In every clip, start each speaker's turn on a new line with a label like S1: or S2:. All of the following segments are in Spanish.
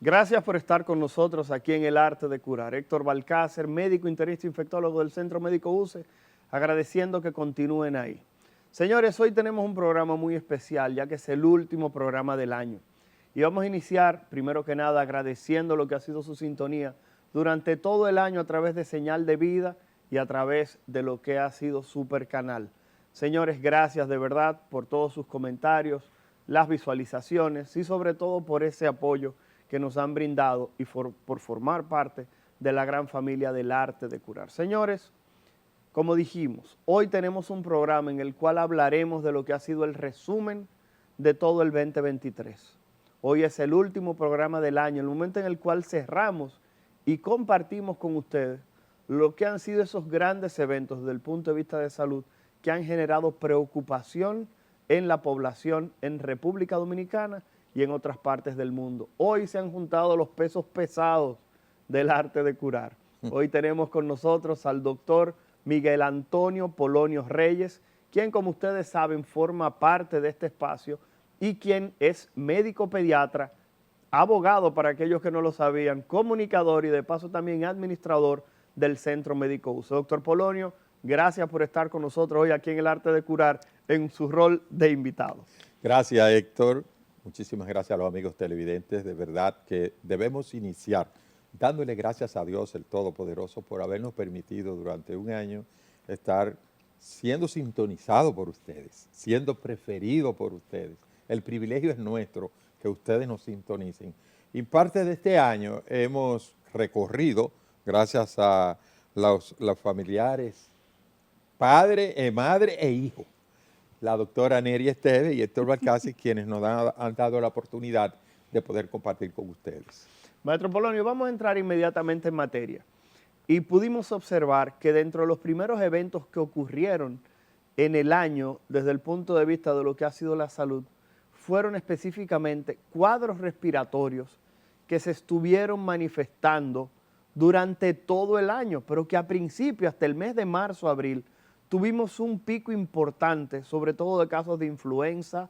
S1: Gracias por estar con nosotros aquí en El Arte de Curar. Héctor Balcácer, médico internista infectólogo del Centro Médico UCE, agradeciendo que continúen ahí. Señores, hoy tenemos un programa muy especial, ya que es el último programa del año. Y vamos a iniciar, primero que nada, agradeciendo lo que ha sido su sintonía durante todo el año a través de Señal de Vida y a través de lo que ha sido Super Canal. Señores, gracias de verdad por todos sus comentarios, las visualizaciones y sobre todo por ese apoyo que nos han brindado y por formar parte de la gran familia del Arte de Curar. Señores, como dijimos, hoy tenemos un programa en el cual hablaremos de lo que ha sido el resumen de todo el 2023. Hoy es el último programa del año, el momento en el cual cerramos y compartimos con ustedes lo que han sido esos grandes eventos desde el punto de vista de salud que han generado preocupación en la población en República Dominicana y en otras partes del mundo. Hoy se han juntado los pesos pesados del Arte de Curar. Hoy tenemos con nosotros al doctor Miguel Antonio Polonio Reyes, quien, como ustedes saben, forma parte de este espacio y quien es médico pediatra, abogado para aquellos que no lo sabían, comunicador y de paso también administrador del Centro Médico UCE. Doctor Polonio, gracias por estar con nosotros hoy aquí en El Arte de Curar en su rol de invitado.
S2: Gracias, Héctor. Muchísimas gracias a los amigos televidentes. De verdad que debemos iniciar dándole gracias a Dios, el Todopoderoso, por habernos permitido durante un año estar siendo sintonizado por ustedes, siendo preferido por ustedes. El privilegio es nuestro que ustedes nos sintonicen. Y parte de este año hemos recorrido, gracias a los familiares, padre, madre e hijo, la doctora Neri Esteves y Héctor Balcácer, quienes nos han dado la oportunidad de poder compartir con ustedes.
S1: Maestro Polonio, vamos a entrar inmediatamente en materia. Y pudimos observar que dentro de los primeros eventos que ocurrieron en el año, desde el punto de vista de lo que ha sido la salud, fueron específicamente cuadros respiratorios que se estuvieron manifestando durante todo el año, pero que a principio, hasta el mes de marzo, abril, tuvimos un pico importante, sobre todo de casos de influenza,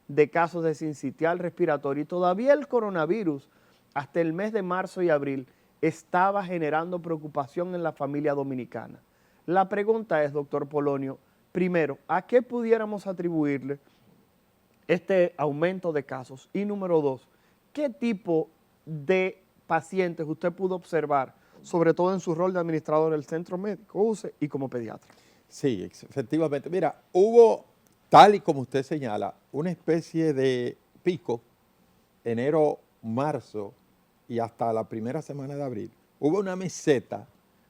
S1: de casos de sincitial respiratorio, y todavía el coronavirus, hasta el mes de marzo y abril, estaba generando preocupación en la familia dominicana. La pregunta es, doctor Polonio, primero, ¿a qué pudiéramos atribuirle este aumento de casos? Y número dos, ¿qué tipo de pacientes usted pudo observar, sobre todo en su rol de administrador del Centro Médico UCE y como pediatra?
S2: Sí, efectivamente. Mira, hubo, tal y como usted señala, una especie de pico, enero, marzo y hasta la primera semana de abril. Hubo una meseta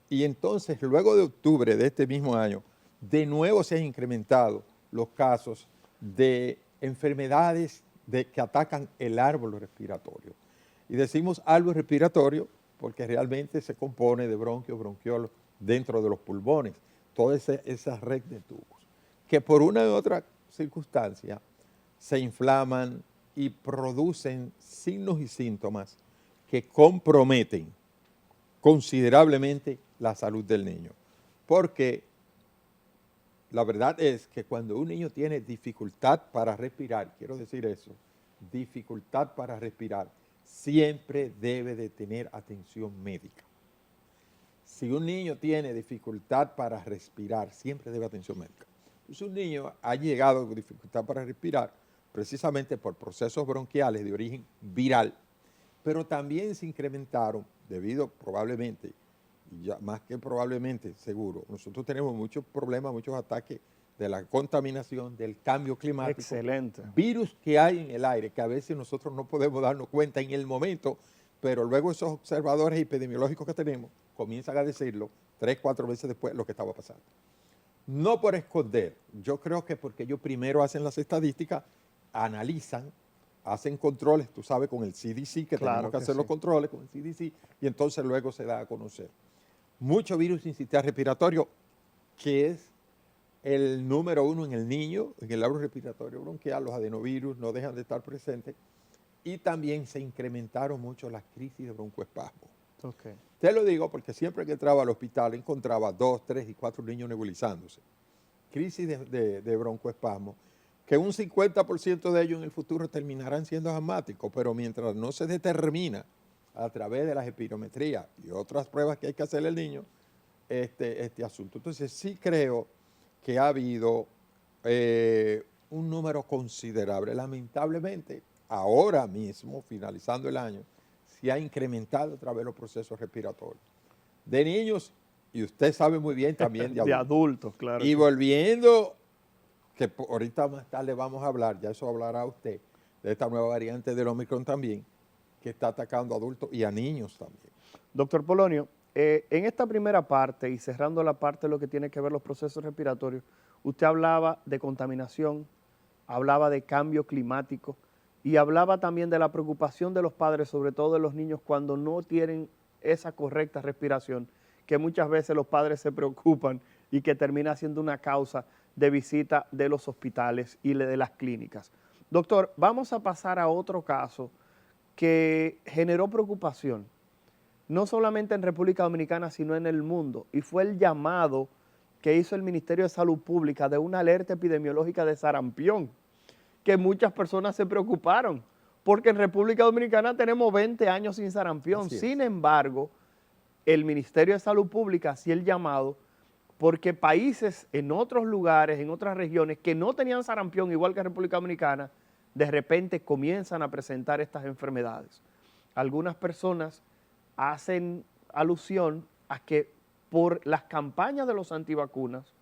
S2: y entonces luego de octubre de este mismo año, de nuevo se han incrementado los casos de enfermedades que atacan el árbol respiratorio. Y decimos árbol respiratorio porque realmente se compone de bronquios, bronquiolos dentro de los pulmones, toda esa red de tubos, que por una u otra circunstancia se inflaman y producen signos y síntomas que comprometen considerablemente la salud del niño. Porque la verdad es que cuando un niño tiene dificultad para respirar, quiero decir eso, dificultad para respirar, siempre debe de tener atención médica. Si un niño tiene dificultad para respirar, siempre debe atención médica. Si un niño ha llegado con dificultad para respirar, precisamente por procesos bronquiales de origen viral, pero también se incrementaron debido probablemente, y ya más que probablemente, seguro, nosotros tenemos muchos problemas, muchos ataques de la contaminación, del cambio climático.
S1: Excelente.
S2: Virus que hay en el aire, que a veces nosotros no podemos darnos cuenta en el momento, pero luego esos observadores epidemiológicos que tenemos comienzan a decirlo 3, 4 veces después lo que estaba pasando. No por esconder, yo creo que porque ellos primero hacen las estadísticas, analizan, hacen controles, tú sabes, con el CDC, que tenemos que hacer los controles con el CDC, y entonces luego se da a conocer. Mucho virus sincitial respiratorio, que es el número 1 en el niño, en el árbol respiratorio bronquial, los adenovirus no dejan de estar presentes, y también se incrementaron mucho las crisis de broncoespasmo.
S1: Okay.
S2: Te lo digo porque siempre que entraba al hospital encontraba 2, 3 y 4 niños nebulizándose. Crisis de broncoespasmo, que un 50% de ellos en el futuro terminarán siendo asmáticos, pero mientras no se determina a través de las espirometrías y otras pruebas que hay que hacerle al niño este asunto. Entonces sí creo que ha habido un número considerable. Lamentablemente, ahora mismo, finalizando el año, se ha incrementado otra vez los procesos respiratorios de niños y usted sabe muy bien también de adultos.
S1: De adultos, claro.
S2: Y volviendo, que ahorita más tarde vamos a hablar, ya eso hablará usted, de esta nueva variante del Omicron también, que está atacando a adultos y a niños también.
S1: Doctor Polonio, en esta primera parte y cerrando la parte de lo que tiene que ver los procesos respiratorios, usted hablaba de contaminación, hablaba de cambio climático y hablaba también de la preocupación de los padres, sobre todo de los niños, cuando no tienen esa correcta respiración, que muchas veces los padres se preocupan y que termina siendo una causa de visita de los hospitales y de las clínicas. Doctor, vamos a pasar a otro caso que generó preocupación, no solamente en República Dominicana, sino en el mundo, y fue el llamado que hizo el Ministerio de Salud Pública de una alerta epidemiológica de sarampión, que muchas personas se preocuparon, porque en República Dominicana tenemos 20 años sin sarampión. Sin embargo, el Ministerio de Salud Pública hacía el llamado porque países en otros lugares, en otras regiones, que no tenían sarampión, igual que República Dominicana, de repente comienzan a presentar estas enfermedades. Algunas personas hacen alusión a que por las campañas de los antivacunas,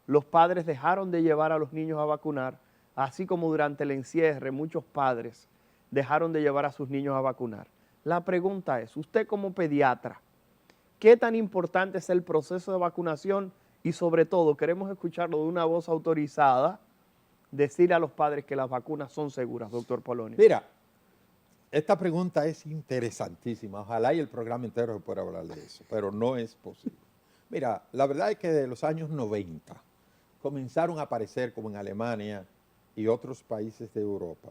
S1: los padres dejaron de llevar a los niños a vacunar, así como durante el encierre muchos padres dejaron de llevar a sus niños a vacunar. La pregunta es, usted como pediatra, ¿qué tan importante es el proceso de vacunación? Y sobre todo, queremos escucharlo de una voz autorizada, decirle a los padres que las vacunas son seguras, doctor Polonio.
S2: Mira, esta pregunta es interesantísima. Ojalá y el programa entero se pueda hablar de eso, pero no es posible. Mira, la verdad es que de los años 90 comenzaron a aparecer, como en Alemania y otros países de Europa,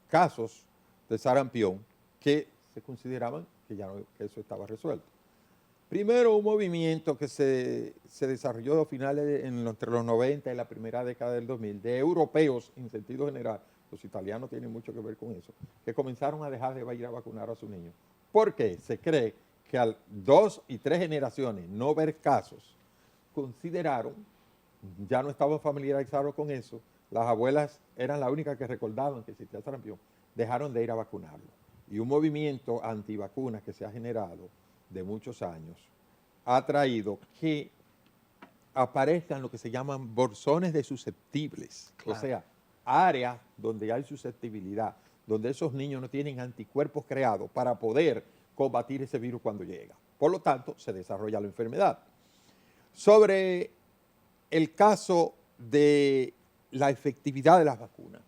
S2: casos de sarampión que se consideraban que ya no, que eso estaba resuelto. Primero, un movimiento que se desarrolló a finales entre los 90 y la primera década del 2000, de europeos en sentido general, los italianos tienen mucho que ver con eso, que comenzaron a dejar de ir a vacunar a sus niños. ¿Por qué? Se cree que al 2 y 3 generaciones no ver casos, consideraron, ya no estaban familiarizados con eso, las abuelas eran las únicas que recordaban que existía sarampión, dejaron de ir a vacunarlo. Y un movimiento antivacunas que se ha generado de muchos años, ha traído que aparezcan lo que se llaman bolsones de susceptibles, claro. O sea, áreas donde hay susceptibilidad, donde esos niños no tienen anticuerpos creados para poder combatir ese virus cuando llega. Por lo tanto, se desarrolla la enfermedad. Sobre el caso de la efectividad de las vacunas.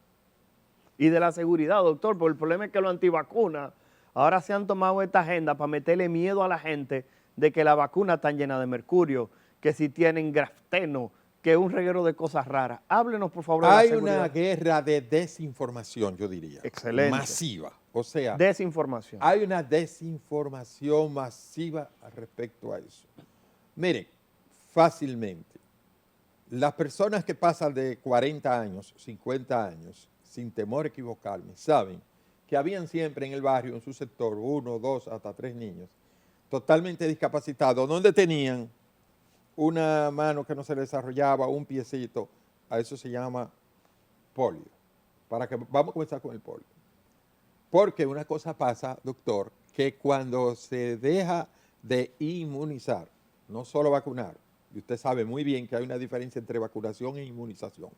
S1: Y de la seguridad, doctor, porque el problema es que los antivacunas ahora se han tomado esta agenda para meterle miedo a la gente de que la vacuna está llena de mercurio, que si tienen grafeno, que es un reguero de cosas raras. Háblenos, por favor, de la seguridad.
S2: Hay una guerra de desinformación, yo diría.
S1: Excelente.
S2: Masiva. O sea,
S1: desinformación.
S2: Hay una desinformación masiva respecto a eso. Miren, fácilmente, las personas que pasan de 40 años, 50 años, sin temor a equivocarme, saben que habían siempre en el barrio, en su sector, 1, 2, hasta 3 niños, totalmente discapacitados, donde tenían una mano que no se desarrollaba, un piecito, a eso se llama polio. Vamos a comenzar con el polio. Porque una cosa pasa, doctor, que cuando se deja de inmunizar, no solo vacunar, y usted sabe muy bien que hay una diferencia entre vacunación e inmunización.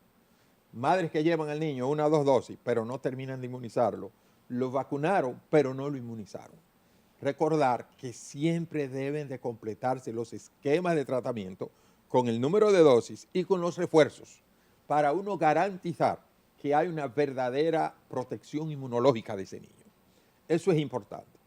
S2: Madres que llevan al niño 1 o 2 dosis, pero no terminan de inmunizarlo, lo vacunaron, pero no lo inmunizaron. Recordar que siempre deben de completarse los esquemas de tratamiento con el número de dosis y con los refuerzos para uno garantizar que hay una verdadera protección inmunológica de ese niño. Eso es importante.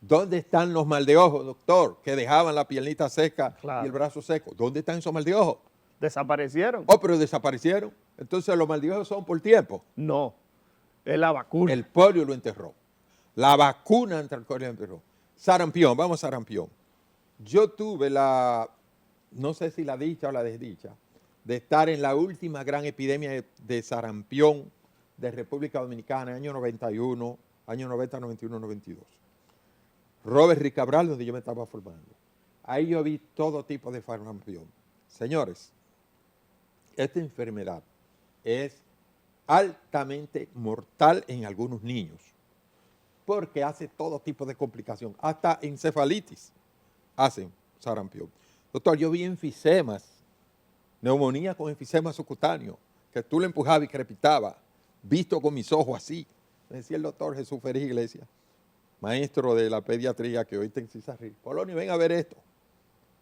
S2: ¿Dónde están los mal de ojo, doctor, que dejaban la piernita seca y el brazo seco? ¿Dónde están esos mal de ojo?
S1: Desaparecieron.
S2: Oh, pero desaparecieron. Entonces, ¿los mal de ojo son por tiempo?
S1: No, es la vacuna.
S2: El polio lo enterró. La vacuna entre el polio lo enterró. Sarampión, vamos a sarampión. Yo tuve no sé si la dicha o la desdicha, de estar en la última gran epidemia de sarampión de República Dominicana, año 91, año 90, 91, 92. Robert Ricabral, donde yo me estaba formando. Ahí yo vi todo tipo de sarampión. Señores, esta enfermedad es altamente mortal en algunos niños, porque hace todo tipo de complicación, hasta encefalitis hacen sarampión. Doctor, yo vi enfisemas, neumonía con enfisema subcutáneo, que tú le empujabas y crepitaba, visto con mis ojos así. Me decía el doctor Jesús Félix Iglesias, maestro de la pediatría que hoy está en Cisarril. Polonio, ven a ver esto.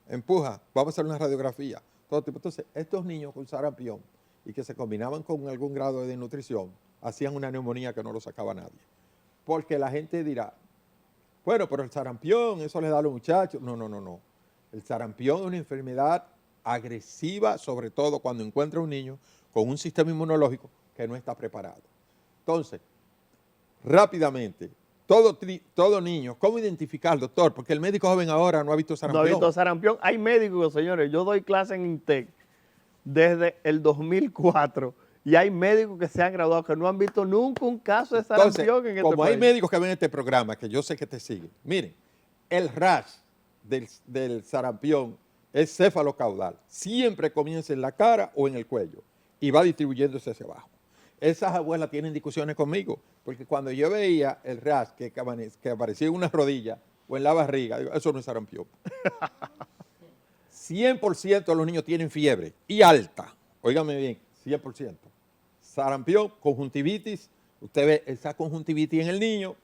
S2: Empuja, vamos a hacer una radiografía. Todo tipo. Entonces, estos niños con sarampión y que se combinaban con algún grado de desnutrición, hacían una neumonía que no lo sacaba nadie. Porque la gente dirá, bueno, pero el sarampión, eso le da a los muchachos. No, no, no, no. El sarampión es una enfermedad agresiva, sobre todo cuando encuentra un niño con un sistema inmunológico que no está preparado. Entonces, rápidamente, todo niño, ¿cómo identificar, doctor? Porque el médico joven ahora no ha visto sarampión.
S1: No ha visto sarampión. Hay médicos, señores, yo doy clase en INTEC desde el 2004 y hay médicos que se han graduado que no han visto nunca un caso de sarampión.
S2: Entonces,
S1: en este
S2: como
S1: país.
S2: hay médicos que ven este programa, que yo sé que te siguen, miren, el rash del sarampión es cefalocaudal. Siempre comienza en la cara o en el cuello y va distribuyéndose hacia abajo. Esas abuelas tienen discusiones conmigo, porque cuando yo veía el rash que aparecía en una rodilla o en la barriga, digo, eso no es sarampión. 100% de los niños tienen fiebre y alta, óigame bien, 100%. Sarampión, conjuntivitis, usted ve esa conjuntivitis en el niño,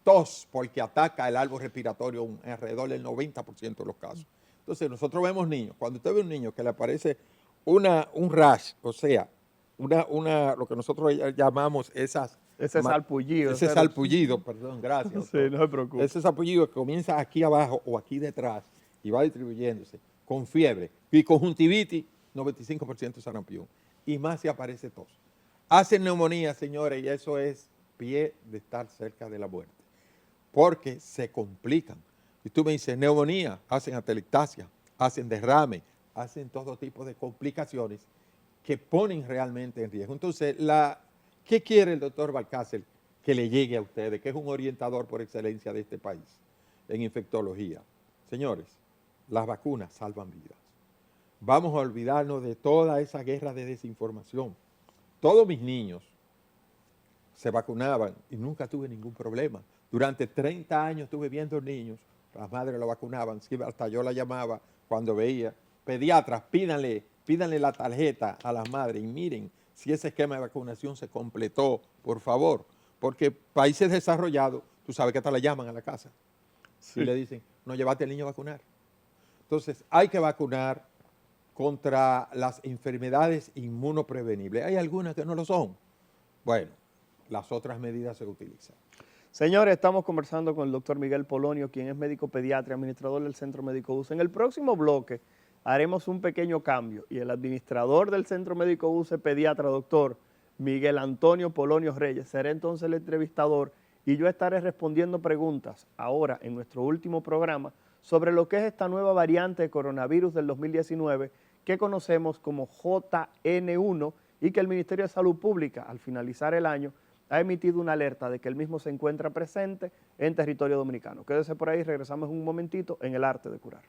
S2: tos, porque ataca el árbol respiratorio alrededor del 90% de los casos. Entonces, nosotros vemos niños, cuando usted ve un niño que le aparece un rash, o sea, lo que nosotros llamamos
S1: ese salpullido.
S2: Ese salpullido, perdón, gracias.
S1: Sí, no se preocupe.
S2: Ese salpullido que comienza aquí abajo o aquí detrás y va distribuyéndose con fiebre y conjuntivitis, 95% sarampión. Y más si aparece tos. Hacen neumonía, señores, y eso es pie de estar cerca de la muerte. Porque se complican. Y tú me dices, neumonía, hacen atelectasia, hacen derrame, hacen todo tipo de complicaciones que ponen realmente en riesgo. Entonces, ¿qué quiere el doctor Valcárcel que le llegue a ustedes, que es un orientador por excelencia de este país en infectología? Señores, las vacunas salvan vidas. Vamos a olvidarnos de toda esa guerra de desinformación. Todos mis niños se vacunaban y nunca tuve ningún problema. Durante 30 años estuve viendo niños, las madres lo vacunaban, hasta yo la llamaba cuando veía. Pediatras, pídanle la tarjeta a las madres y miren si ese esquema de vacunación se completó, por favor. Porque países desarrollados, tú sabes que hasta le llaman a la casa y le dicen, no llevaste al niño a vacunar. Entonces, hay que vacunar contra las enfermedades inmunoprevenibles. Hay algunas que no lo son. Bueno, las otras medidas se utilizan.
S1: Señores, estamos conversando con el doctor Miguel Polonio, quien es médico pediatra, administrador del Centro Médico UCE. En el próximo bloque haremos un pequeño cambio y el administrador del Centro Médico UCE, pediatra, doctor Miguel Antonio Polonio Reyes, será entonces el entrevistador y yo estaré respondiendo preguntas ahora en nuestro último programa sobre lo que es esta nueva variante de coronavirus del 2019 que conocemos como JN1 y que el Ministerio de Salud Pública, al finalizar el año, ha emitido una alerta de que el mismo se encuentra presente en territorio dominicano. Quédese por ahí, regresamos en un momentito en El Arte de Curar.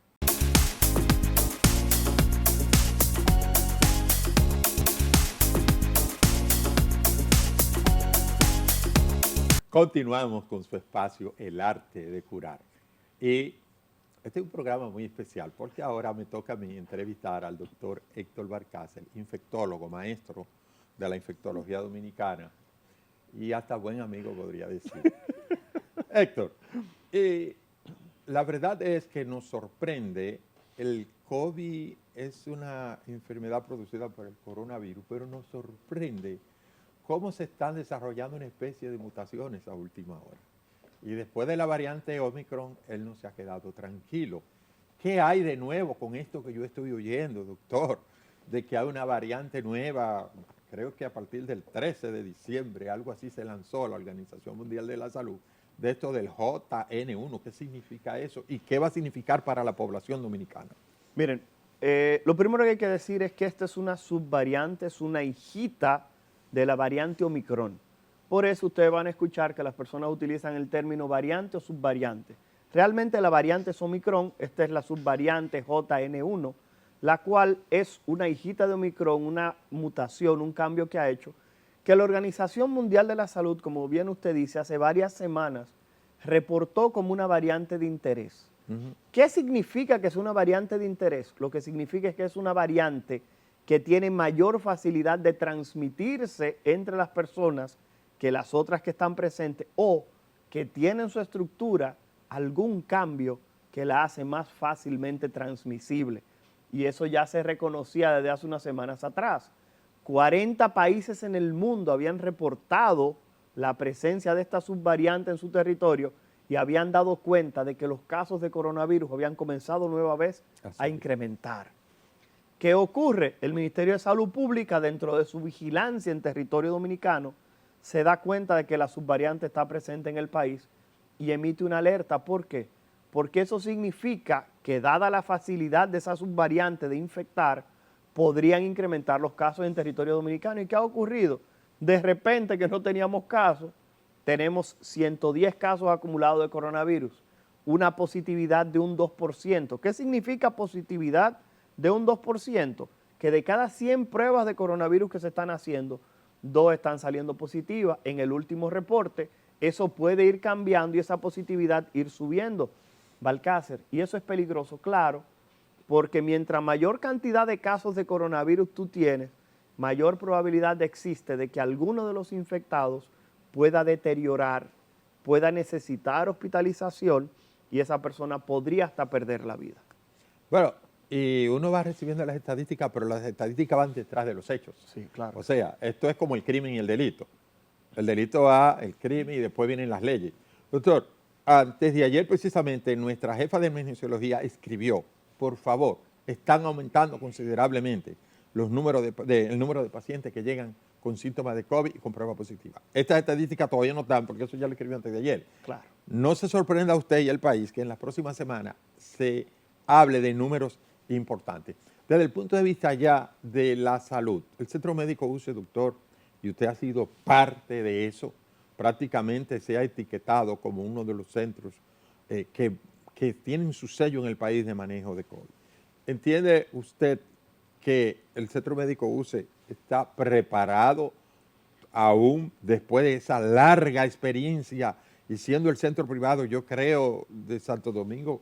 S2: Continuamos con su espacio El Arte de Curar. Y este es un programa muy especial porque ahora me toca a mí entrevistar al doctor Héctor Valcárcel, infectólogo, maestro de la infectología dominicana y hasta buen amigo, podría decir. Héctor, la verdad es que nos sorprende, el COVID es una enfermedad producida por el coronavirus, pero nos sorprende cómo se están desarrollando una especie de mutaciones a última hora. Y después de la variante Omicron, él no se ha quedado tranquilo. ¿Qué hay de nuevo con esto que yo estoy oyendo, doctor? De que hay una variante nueva, creo que a partir del 13 de diciembre, algo así se lanzó la Organización Mundial de la Salud, de esto del JN1. ¿Qué significa eso? ¿Y qué va a significar para la población dominicana?
S1: Miren, lo primero que hay que decir es que esta es una subvariante, es una hijita de la variante Omicron. Por eso ustedes van a escuchar que las personas utilizan el término variante o subvariante. Realmente la variante es Omicron, esta es la subvariante JN1, la cual es una hijita de Omicron, una mutación, un cambio que ha hecho, que la Organización Mundial de la Salud, como bien usted dice, hace varias semanas reportó como una variante de interés. ¿Qué significa que es una variante de interés? Lo que significa es que es una variante que tiene mayor facilidad de transmitirse entre las personas que las otras que están presentes o que tienen en su estructura algún cambio que la hace más fácilmente transmisible. Y eso ya se reconocía desde hace unas semanas atrás. 40 países en el mundo habían reportado la presencia de esta subvariante en su territorio y habían dado cuenta de que los casos de coronavirus habían comenzado nueva vez a incrementar. ¿Qué ocurre? El Ministerio de Salud Pública, dentro de su vigilancia en territorio dominicano, se da cuenta de que la subvariante está presente en el país y emite una alerta. ¿Por qué? Porque eso significa que, dada la facilidad de esa subvariante de infectar, podrían incrementar los casos en territorio dominicano. ¿Y qué ha ocurrido? De repente, que no teníamos casos, tenemos 110 casos acumulados de coronavirus, una positividad de un 2%. ¿Qué significa positividad de un 2%? Que de cada 100 pruebas de coronavirus que se están haciendo, 2 están saliendo positivas. En el último reporte, eso puede ir cambiando y esa positividad ir subiendo, Balcácer. Y eso es peligroso, claro, porque mientras mayor cantidad de casos de coronavirus tú tienes, mayor probabilidad existe de que alguno de los infectados pueda deteriorar, pueda necesitar hospitalización y esa persona podría hasta perder la vida.
S2: Bueno, y uno va recibiendo las estadísticas, pero las estadísticas van detrás de los hechos.
S1: Sí, claro.
S2: O sea, esto es como el crimen y el delito. El delito va, el crimen y después vienen las leyes. Doctor, antes de ayer precisamente nuestra jefa de epidemiología escribió, por favor, están aumentando considerablemente el número de pacientes que llegan con síntomas de COVID y con prueba positiva. Estas estadísticas todavía no están, porque eso ya lo escribió antes de ayer.
S1: Claro.
S2: No se sorprenda a usted y al país que en las próximas semanas se hable de números importantes. Desde el punto de vista ya de la salud, el Centro Médico UCE, doctor, y usted ha sido parte de eso, prácticamente se ha etiquetado como uno de los centros que tienen su sello en el país de manejo de COVID. ¿Entiende usted que el Centro Médico UCE está preparado aún después de esa larga experiencia y siendo el centro privado, yo creo, de Santo Domingo,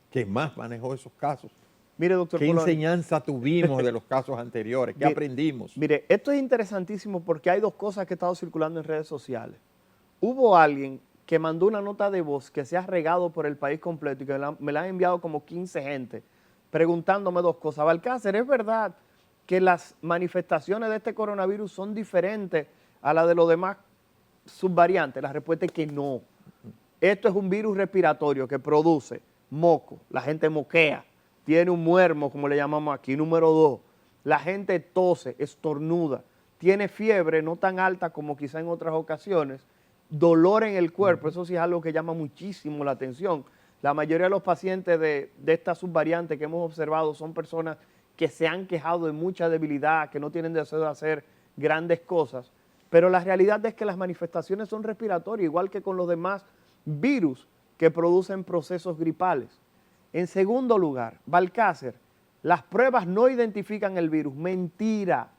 S2: que más manejó esos casos?
S1: Mire, doctor
S2: ¿Qué
S1: Poloni,
S2: enseñanza tuvimos de los casos anteriores? ¿Qué aprendimos?
S1: Mire, esto es interesantísimo porque hay dos cosas que han estado circulando en redes sociales. Hubo alguien que mandó una nota de voz que se ha regado por el país completo y que me la han enviado como 15 gente preguntándome dos cosas. Balcácer, ¿es verdad que las manifestaciones de este coronavirus son diferentes a las de los demás subvariantes? La respuesta es que no. Esto es un virus respiratorio que produce moco, la gente moquea, tiene un muermo, como le llamamos aquí. Número 2, la gente tose, estornuda, tiene fiebre no tan alta como quizá en otras ocasiones, dolor en el cuerpo, eso sí es algo que llama muchísimo la atención. La mayoría de los pacientes de esta subvariante que hemos observado son personas que se han quejado de mucha debilidad, que no tienen deseo de hacer grandes cosas, pero la realidad es que las manifestaciones son respiratorias, igual que con los demás virus que producen procesos gripales. En segundo lugar, Balcácer, las pruebas no identifican el virus. Mentira.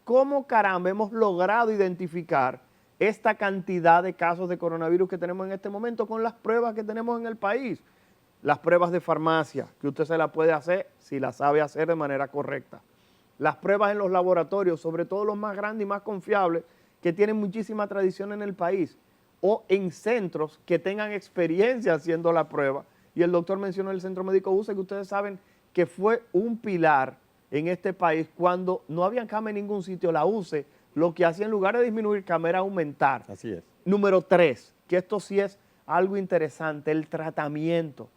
S1: ¿Cómo caramba hemos logrado identificar esta cantidad de casos de coronavirus que tenemos en este momento con las pruebas que tenemos en el país? Las pruebas de farmacia, que usted se las puede hacer si las sabe hacer de manera correcta. Las pruebas en los laboratorios, sobre todo los más grandes y más confiables, que tienen muchísima tradición en el país, o en centros que tengan experiencia haciendo la prueba. Y el doctor mencionó el Centro Médico UCE, que ustedes saben que fue un pilar en este país cuando no había cama en ningún sitio. La UCE lo que hacía en lugar de disminuir cama era aumentar.
S2: Así es.
S1: Número 3, que esto sí es algo interesante, el tratamiento.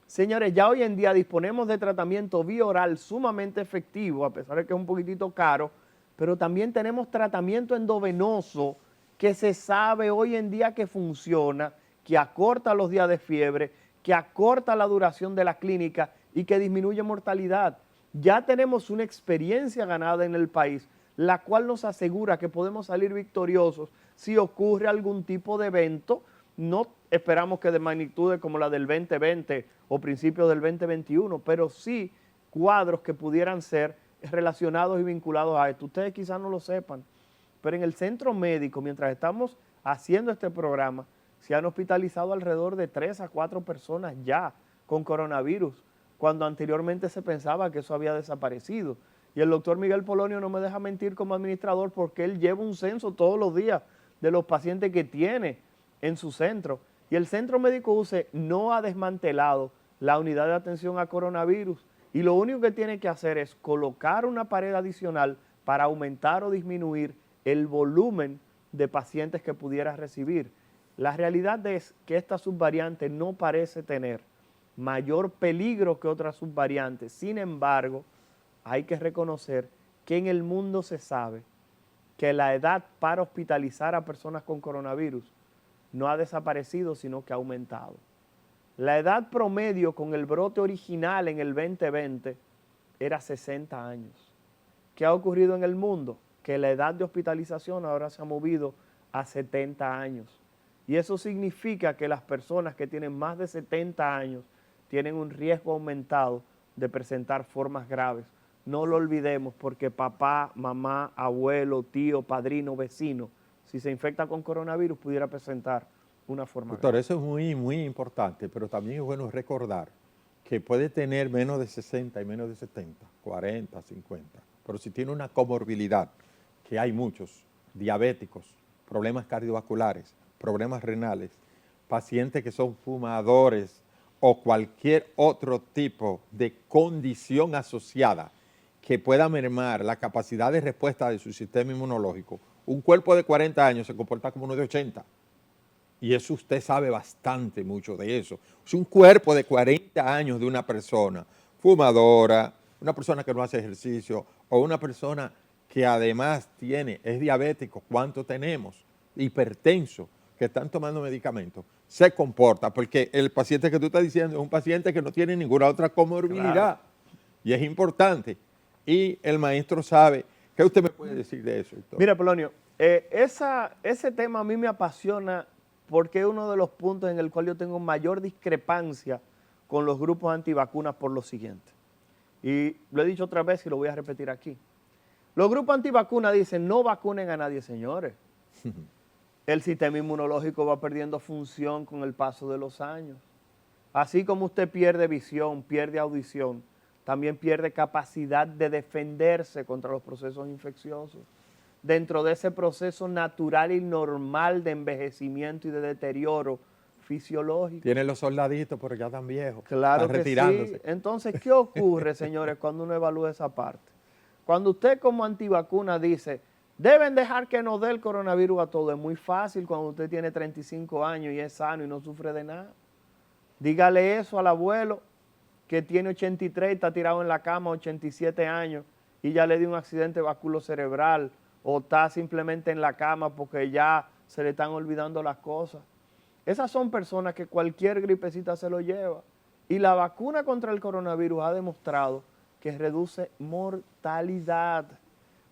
S1: Señores, ya hoy en día disponemos de tratamiento vía oral sumamente efectivo, a pesar de que es un poquitito caro, pero también tenemos tratamiento endovenoso que se sabe hoy en día que funciona, que acorta los días de fiebre, que acorta la duración de la clínica y que disminuye mortalidad. Ya tenemos una experiencia ganada en el país, la cual nos asegura que podemos salir victoriosos si ocurre algún tipo de evento no esperamos que de magnitudes como la del 2020 o principios del 2021, pero sí cuadros que pudieran ser relacionados y vinculados a esto. Ustedes quizás no lo sepan, pero en el centro médico, mientras estamos haciendo este programa, se han hospitalizado alrededor de 3 a 4 personas ya con coronavirus, cuando anteriormente se pensaba que eso había desaparecido. Y el doctor Miguel Polonio no me deja mentir como administrador, porque él lleva un censo todos los días de los pacientes que tiene en su centro. Y el Centro Médico UCE no ha desmantelado la unidad de atención a coronavirus, y lo único que tiene que hacer es colocar una pared adicional para aumentar o disminuir el volumen de pacientes que pudiera recibir. La realidad es que esta subvariante no parece tener mayor peligro que otras subvariantes. Sin embargo, hay que reconocer que en el mundo se sabe que la edad para hospitalizar a personas con coronavirus no ha desaparecido, sino que ha aumentado. La edad promedio con el brote original en el 2020 era 60 años. ¿Qué ha ocurrido en el mundo? Que la edad de hospitalización ahora se ha movido a 70 años. Y eso significa que las personas que tienen más de 70 años tienen un riesgo aumentado de presentar formas graves. No lo olvidemos, porque papá, mamá, abuelo, tío, padrino, vecino, si se infecta con coronavirus, pudiera presentar una forma
S2: Doctor,
S1: grave.
S2: eso es muy, muy importante, pero también es bueno recordar que puede tener menos de 60 y menos de 70, 40, 50, pero si tiene una comorbilidad, que hay muchos, diabéticos, problemas cardiovasculares, problemas renales, pacientes que son fumadores o cualquier otro tipo de condición asociada que pueda mermar la capacidad de respuesta de su sistema inmunológico, un cuerpo de 40 años se comporta como uno de 80. Y eso usted sabe bastante mucho de eso. Es un cuerpo de 40 años de una persona fumadora, una persona que no hace ejercicio o una persona que además es diabético, ¿cuánto tenemos? Hipertenso, que están tomando medicamentos, se comporta, porque el paciente que tú estás diciendo es un paciente que no tiene ninguna otra comorbilidad. Claro. Y es importante. Y el maestro sabe. ¿Qué usted me puede decir de eso, doctor?
S1: Mira, Polonio, ese tema a mí me apasiona, porque es uno de los puntos en el cual yo tengo mayor discrepancia con los grupos antivacunas por lo siguiente. Y lo he dicho otra vez y lo voy a repetir aquí. Los grupos antivacunas dicen, no vacunen a nadie, señores. El sistema inmunológico va perdiendo función con el paso de los años. Así como usted pierde visión, pierde audición, también pierde capacidad de defenderse contra los procesos infecciosos. Dentro de ese proceso natural y normal de envejecimiento y de deterioro fisiológico.
S2: Tienen los soldaditos, pero ya están viejos.
S1: Claro
S2: están
S1: que
S2: retirándose.
S1: Sí. Entonces, ¿qué ocurre, señores, cuando uno evalúa esa parte? Cuando usted como antivacuna dice, deben dejar que nos dé el coronavirus a todos, es muy fácil cuando usted tiene 35 años y es sano y no sufre de nada. Dígale eso al abuelo que tiene 83 y está tirado en la cama, 87 años, y ya le dio un accidente vasculocerebral, o está simplemente en la cama porque ya se le están olvidando las cosas. Esas son personas que cualquier gripecita se lo lleva. Y la vacuna contra el coronavirus ha demostrado que reduce mortalidad,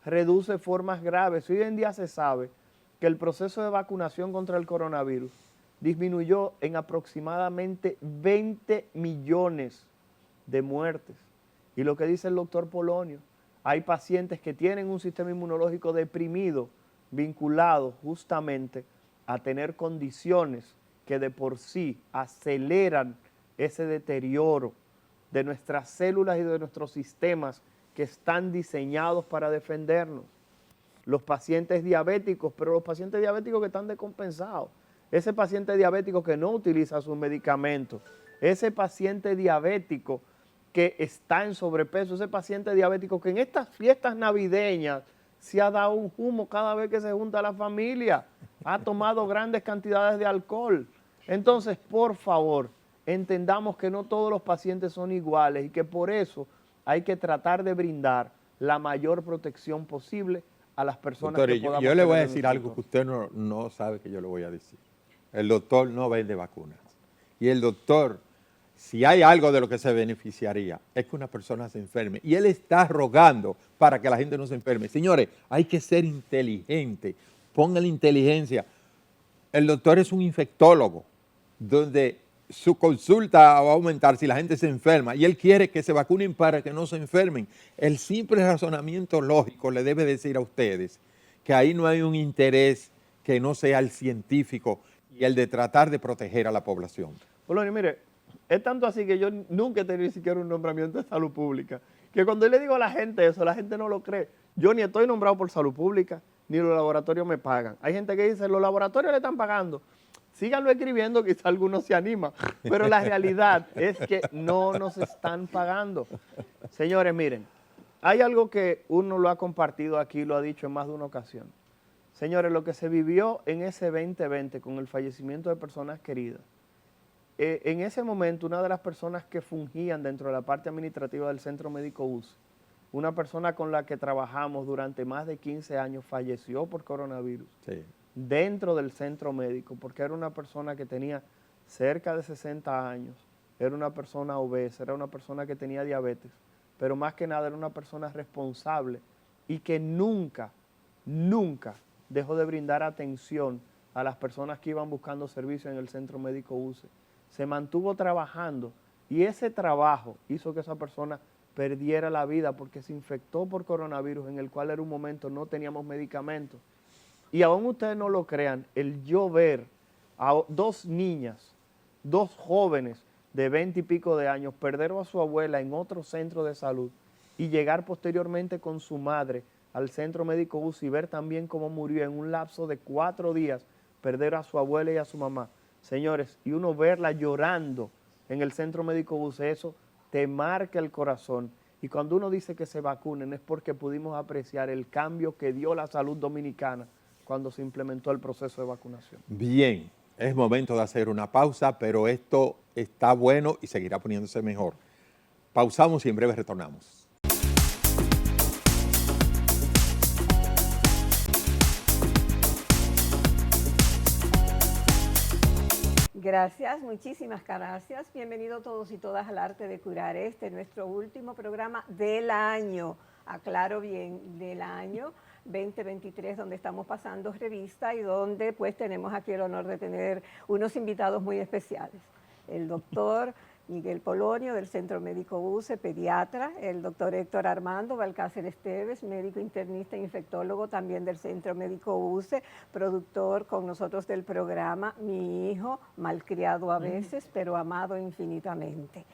S1: reduce formas graves. Hoy en día se sabe que el proceso de vacunación contra el coronavirus disminuyó en aproximadamente 20 millones de muertes. Y lo que dice el doctor Polonio, hay pacientes que tienen un sistema inmunológico deprimido, vinculado justamente a tener condiciones que de por sí aceleran ese deterioro de nuestras células y de nuestros sistemas que están diseñados para defendernos. Los pacientes diabéticos, pero los pacientes diabéticos que están descompensados, ese paciente diabético que no utiliza sus medicamentos, ese paciente diabético que está en sobrepeso, ese paciente diabético que en estas fiestas navideñas se ha dado un humo cada vez que se junta la familia, ha tomado grandes cantidades de alcohol. Entonces, por favor, entendamos que no todos los pacientes son iguales y que por eso hay que tratar de brindar la mayor protección posible a las personas.
S2: Doctor,
S1: que podamos
S2: yo le voy a
S1: tener
S2: decir algo que usted no sabe que yo le voy a decir. El doctor no vende vacunas. Y el doctor, si hay algo de lo que se beneficiaría, es que una persona se enferme. Y él está rogando para que la gente no se enferme. Señores, hay que ser inteligente. Pongan la inteligencia. El doctor es un infectólogo, donde su consulta va a aumentar si la gente se enferma y él quiere que se vacunen para que no se enfermen. El simple razonamiento lógico le debe decir a ustedes que ahí no hay un interés que no sea el científico y el de tratar de proteger a la población.
S1: Polonio, mire, es tanto así que yo nunca he tenido ni siquiera un nombramiento de salud pública, que cuando yo le digo a la gente eso, la gente no lo cree. Yo ni estoy nombrado por salud pública, ni los laboratorios me pagan. Hay gente que dice, los laboratorios le están pagando. Síganlo escribiendo, quizá alguno se anima, pero la realidad es que no nos están pagando. Señores, miren, hay algo que uno lo ha compartido aquí, lo ha dicho en más de una ocasión. Señores, lo que se vivió en ese 2020 con el fallecimiento de personas queridas, en ese momento una de las personas que fungían dentro de la parte administrativa del Centro Médico UCE, una persona con la que trabajamos durante más de 15 años, falleció por coronavirus.
S2: Sí.
S1: Dentro del centro médico, porque era una persona que tenía cerca de 60 años, era una persona obesa, era una persona que tenía diabetes, pero más que nada era una persona responsable y que nunca dejó de brindar atención a las personas que iban buscando servicio en el Centro Médico UCE. Se mantuvo trabajando y ese trabajo hizo que esa persona perdiera la vida porque se infectó por coronavirus, en el cual en un momento no teníamos medicamentos. Y aún ustedes no lo crean, el yo ver a dos niñas, dos jóvenes de 20 y pico de años, perder a su abuela en otro centro de salud y llegar posteriormente con su madre al Centro Médico UCE y ver también cómo murió en un lapso de 4 días, perder a su abuela y a su mamá. Señores, y uno verla llorando en el Centro Médico UCE, eso te marca el corazón. Y cuando uno dice que se vacunen es porque pudimos apreciar el cambio que dio la salud dominicana cuando se implementó el proceso de vacunación.
S2: Bien, es momento de hacer una pausa, pero esto está bueno y seguirá poniéndose mejor. Pausamos y en breve retornamos.
S3: Gracias, muchísimas gracias. Bienvenidos todos y todas al Arte de Curar, nuestro último programa del año. Aclaro bien, del año 2023, donde estamos pasando revista y donde pues tenemos aquí el honor de tener unos invitados muy especiales. El doctor Miguel Polonio del Centro Médico UCE, pediatra, el doctor Héctor Armando Balcácer Esteves, médico internista e infectólogo también del Centro Médico UCE, productor con nosotros del programa, mi hijo, malcriado a veces, pero amado infinitamente.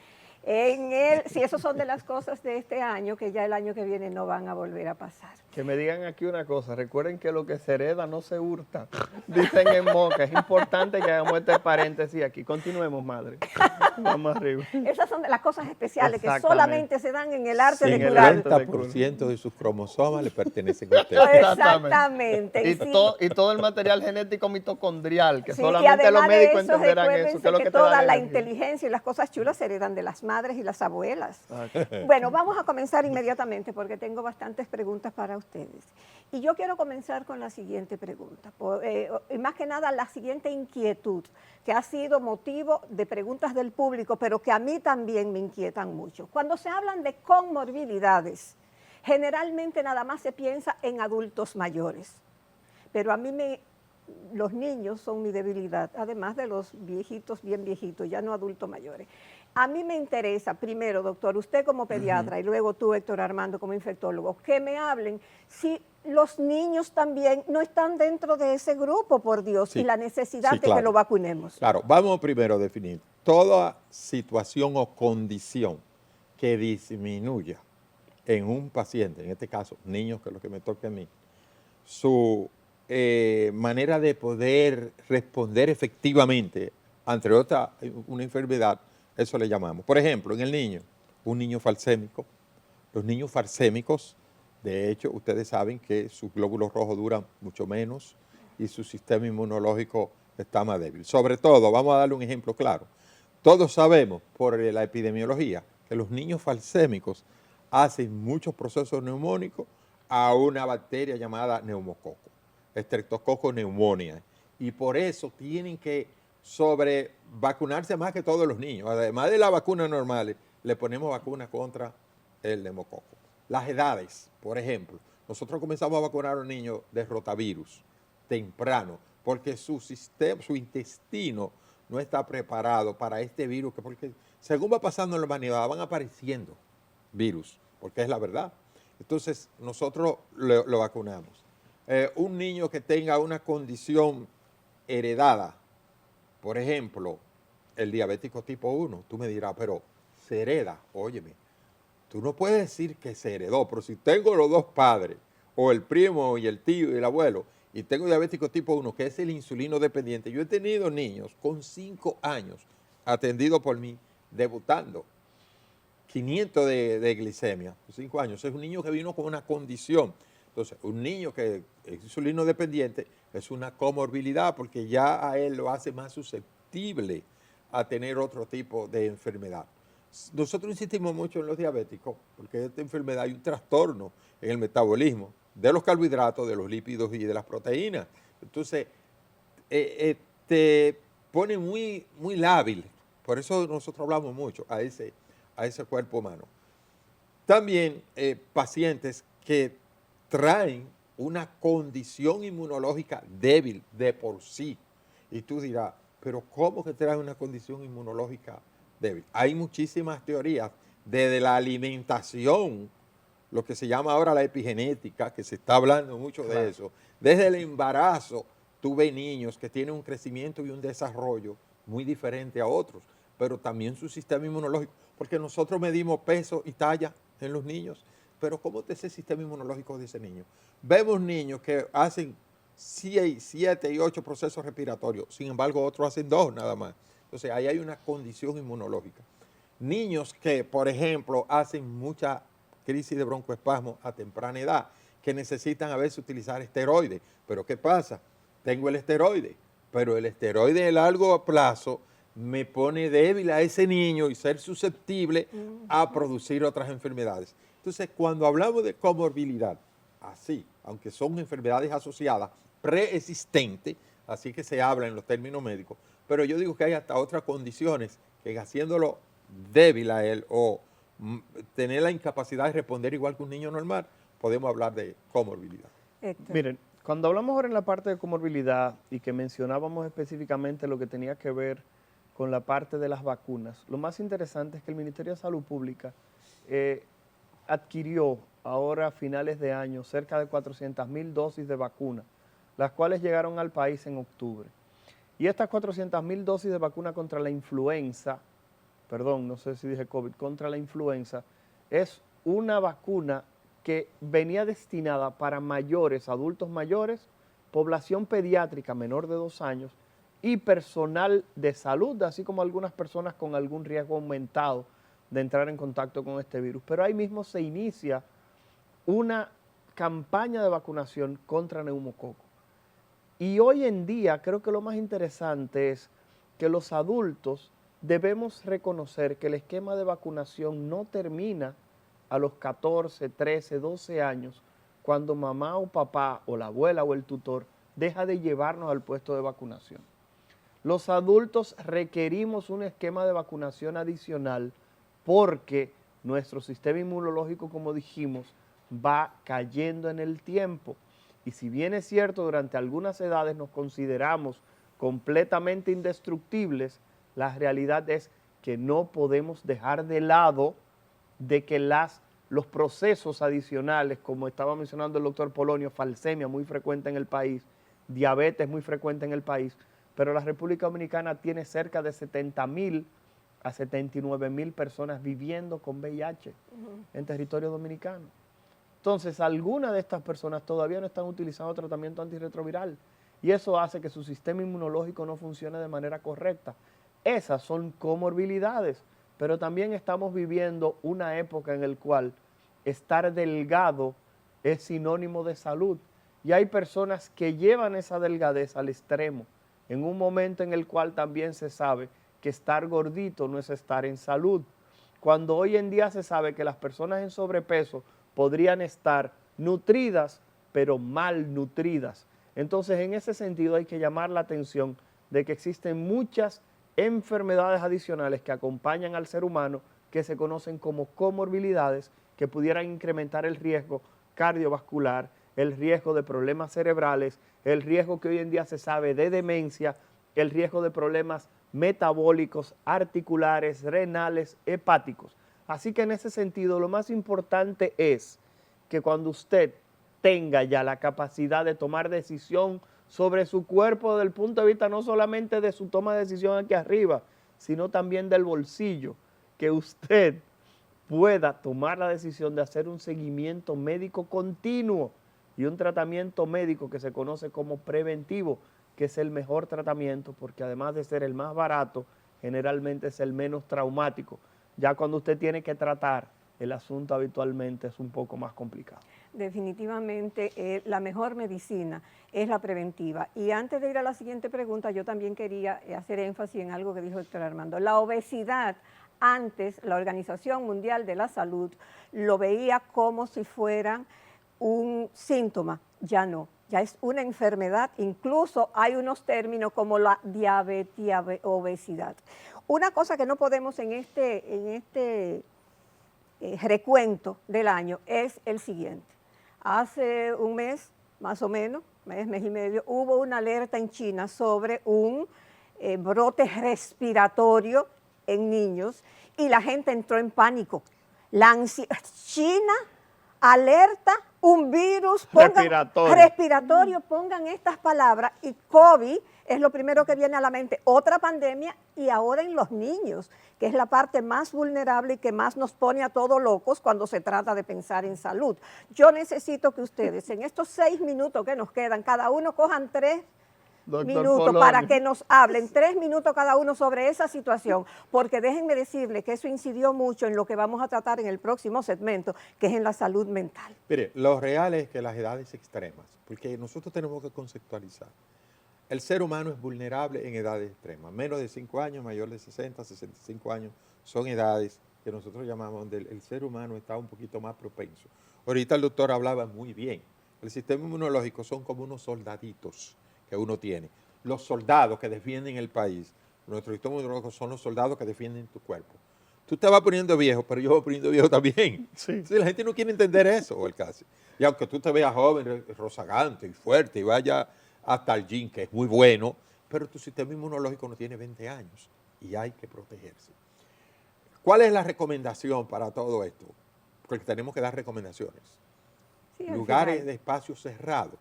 S3: Si esos son de las cosas de este año, que ya el año que viene no van a volver a pasar.
S1: Que me digan aquí una cosa, recuerden que lo que se hereda no se hurta, dicen en Moca. Es importante que hagamos este paréntesis aquí. Continuemos, madre. Vamos arriba.
S3: Esas son de las cosas especiales que solamente se dan en el arte de
S2: el
S3: curar.
S2: 90% de sus cromosomas le pertenecen a ustedes.
S3: Exactamente.
S1: Y todo el material genético mitocondrial, que
S3: Sí,
S1: solamente los médicos entenderán eso.
S3: Que es lo que toda la inteligencia y las cosas chulas se heredan de las madres y las abuelas. Bueno, vamos a comenzar inmediatamente porque tengo bastantes preguntas para ustedes. Y yo quiero comenzar con la siguiente pregunta, y más que nada la siguiente inquietud, que ha sido motivo de preguntas del público, pero que a mí también me inquietan mucho. Cuando se hablan de comorbilidades, generalmente nada más se piensa en adultos mayores, pero a mí los niños son mi debilidad, además de los viejitos, bien viejitos, ya no adultos mayores. A mí me interesa, primero, doctor, usted como pediatra y luego tú, Héctor Armando, como infectólogo, que me hablen si los niños también no están dentro de ese grupo, por Dios,
S2: Sí,
S3: y la necesidad
S2: sí,
S3: de
S2: claro.
S3: que lo vacunemos.
S2: Claro, vamos primero a definir toda situación o condición que disminuya en un paciente, en este caso, niños, que es lo que me toca a mí, su manera de poder responder efectivamente ante una enfermedad, eso le llamamos. Por ejemplo, en el niño, un niño falsémico, los niños falsémicos, de hecho, ustedes saben que sus glóbulos rojos duran mucho menos y su sistema inmunológico está más débil. Sobre todo, vamos a darle un ejemplo claro. Todos sabemos por la epidemiología que los niños falsémicos hacen muchos procesos neumónicos a una bacteria llamada neumococo, Streptococcus pneumoniae, y por eso tienen que vacunarse más que todos los niños. Además de las vacunas normales, le ponemos vacunas contra el neumococo. Las edades, por ejemplo, nosotros comenzamos a vacunar a los niños de rotavirus temprano, porque su sistema, su intestino no está preparado para este virus, porque según va pasando en la humanidad van apareciendo virus, porque es la verdad. Entonces nosotros lo vacunamos. Un niño que tenga una condición heredada, por ejemplo, el diabético tipo 1, tú me dirás, pero se hereda, óyeme, tú no puedes decir que se heredó, pero si tengo los dos padres, o el primo y el tío y el abuelo, y tengo diabético tipo 1, que es el insulino dependiente, yo he tenido niños con 5 años atendidos por mí, debutando, 500 de glicemia, 5 años, es un niño que vino con una condición. Entonces, un niño que es insulino dependiente es una comorbilidad porque ya a él lo hace más susceptible a tener otro tipo de enfermedad. Nosotros insistimos mucho en los diabéticos porque esta enfermedad hay un trastorno en el metabolismo de los carbohidratos, de los lípidos y de las proteínas. Entonces, te pone muy, muy lábil. Por eso nosotros hablamos mucho a ese cuerpo humano. También pacientes que traen una condición inmunológica débil de por sí. Y tú dirás, pero ¿cómo que trae una condición inmunológica débil? Hay muchísimas teorías, desde la alimentación, lo que se llama ahora la epigenética, que se está hablando mucho de eso, desde el embarazo, tú ves niños que tienen un crecimiento y un desarrollo muy diferente a otros, pero también su sistema inmunológico, porque nosotros medimos peso y talla en los niños, pero ¿cómo es ese sistema inmunológico de ese niño? Vemos niños que hacen 7 y 8 procesos respiratorios, sin embargo otros hacen 2 nada más. Entonces ahí hay una condición inmunológica. Niños que, por ejemplo, hacen mucha crisis de broncoespasmo a temprana edad, que necesitan a veces utilizar esteroides. Pero ¿qué pasa? Tengo el esteroide, pero el esteroide de largo plazo me pone débil a ese niño y ser susceptible a producir otras enfermedades. Entonces, cuando hablamos de comorbilidad, así, aunque son enfermedades asociadas, preexistentes, así que se habla en los términos médicos, pero yo digo que hay hasta otras condiciones que haciéndolo débil a él o tener la incapacidad de responder igual que un niño normal, podemos hablar de comorbilidad.
S1: Miren, cuando hablamos ahora en la parte de comorbilidad y que mencionábamos específicamente lo que tenía que ver con la parte de las vacunas, lo más interesante es que el Ministerio de Salud Pública adquirió ahora a finales de año cerca de 400,000 dosis de vacuna, las cuales llegaron al país en octubre. Y estas 400,000 dosis de vacuna contra la influenza, perdón, no sé si dije COVID, contra la influenza, es una vacuna que venía destinada para mayores, adultos mayores, población pediátrica menor de 2 años y personal de salud, así como algunas personas con algún riesgo aumentado de entrar en contacto con este virus. Pero ahí mismo se inicia una campaña de vacunación contra neumococo. Y hoy en día creo que lo más interesante es que los adultos debemos reconocer que el esquema de vacunación no termina a los 14, 13, 12 años, cuando mamá o papá o la abuela o el tutor deja de llevarnos al puesto de vacunación. Los adultos requerimos un esquema de vacunación adicional porque nuestro sistema inmunológico, como dijimos, va cayendo en el tiempo. Y si bien es cierto, durante algunas edades nos consideramos completamente indestructibles, la realidad es que no podemos dejar de lado de que los procesos adicionales, como estaba mencionando el doctor Polonio, falsemia muy frecuente en el país, diabetes muy frecuente en el país, pero la República Dominicana tiene cerca de 70,000 a 79,000 personas viviendo con VIH en territorio dominicano. Entonces, algunas de estas personas todavía no están utilizando tratamiento antirretroviral y eso hace que su sistema inmunológico no funcione de manera correcta. Esas son comorbilidades, pero también estamos viviendo una época en la cual estar delgado es sinónimo de salud y hay personas que llevan esa delgadez al extremo, en un momento en el cual también se sabe que estar gordito no es estar en salud. Cuando hoy en día se sabe que las personas en sobrepeso podrían estar nutridas, pero malnutridas. Entonces, en ese sentido hay que llamar la atención de que existen muchas enfermedades adicionales que acompañan al ser humano que se conocen como comorbilidades que pudieran incrementar el riesgo cardiovascular, el riesgo de problemas cerebrales, el riesgo que hoy en día se sabe de demencia, el riesgo de problemas metabólicos, articulares, renales, hepáticos. Así que en ese sentido lo más importante es que cuando usted tenga ya la capacidad de tomar decisión sobre su cuerpo desde el punto de vista no solamente de su toma de decisión aquí arriba, sino también del bolsillo, que usted pueda tomar la decisión de hacer un seguimiento médico continuo y un tratamiento médico que se conoce como preventivo, que es el mejor tratamiento porque además de ser el más barato, generalmente es el menos traumático. Ya cuando usted tiene que tratar, el asunto habitualmente es un poco más complicado.
S3: Definitivamente la mejor medicina es la preventiva. Y antes de ir a la siguiente pregunta, yo también quería hacer énfasis en algo que dijo el doctor Armando. La obesidad, antes la Organización Mundial de la Salud lo veía como si fuera un síntoma, ya no, ya es una enfermedad, incluso hay unos términos como la diabetes, obesidad. Una cosa que no podemos en este recuento del año es el siguiente. Hace un mes, más o menos, mes y medio, hubo una alerta en China sobre un brote respiratorio en niños y la gente entró en pánico. China alerta un virus respiratorio, pongan estas palabras, y COVID es lo primero que viene a la mente, otra pandemia, y ahora en los niños, que es la parte más vulnerable y que más nos pone a todos locos cuando se trata de pensar en salud. Yo necesito que ustedes, en estos 6 minutos que nos quedan, cada uno cojan 3 minutos para que nos hablen, 3 minutos cada uno sobre esa situación, porque déjenme decirles que eso incidió mucho en lo que vamos a tratar en el próximo segmento, que es en la salud mental.
S2: Mire, lo real es que las edades extremas, porque nosotros tenemos que conceptualizar, el ser humano es vulnerable en edades extremas, menos de 5 años, mayor de 60, 65 años, son edades que nosotros llamamos donde el ser humano está un poquito más propenso. Ahorita el doctor hablaba muy bien, el sistema inmunológico son como unos soldaditos que uno tiene. Los soldados que defienden el país, nuestro sistema inmunológico son los soldados que defienden tu cuerpo. Tú te vas poniendo viejo, pero yo voy poniendo viejo también. Sí. Sí, la gente no quiere entender eso, el caso. Y aunque tú te veas joven, rozagante y fuerte y vaya hasta el gym, que es muy bueno, pero tu sistema inmunológico no tiene 20 años y hay que protegerse. ¿Cuál es la recomendación para todo esto? Porque tenemos que dar recomendaciones. Sí, lugares de espacio cerrado.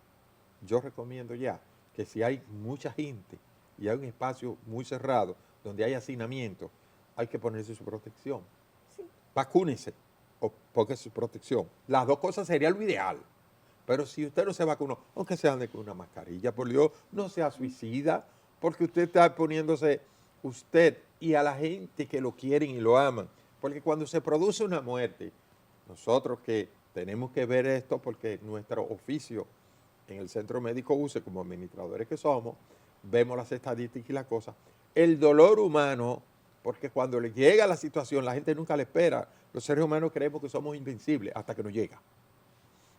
S2: Yo recomiendo ya que si hay mucha gente y hay un espacio muy cerrado donde hay hacinamiento, hay que ponerse su protección. Sí. Vacúnese o póngase su protección. Las dos cosas sería lo ideal. Pero si usted no se vacunó, aunque se ande con una mascarilla, por Dios, no sea suicida, porque usted está poniéndose, usted y a la gente que lo quieren y lo aman. Porque cuando se produce una muerte, nosotros que tenemos que ver esto, porque nuestro oficio en el Centro Médico UCE, como administradores que somos, vemos las estadísticas y las cosas. El dolor humano, porque cuando le llega la situación, la gente nunca le espera. Los seres humanos creemos que somos invencibles hasta que nos llega.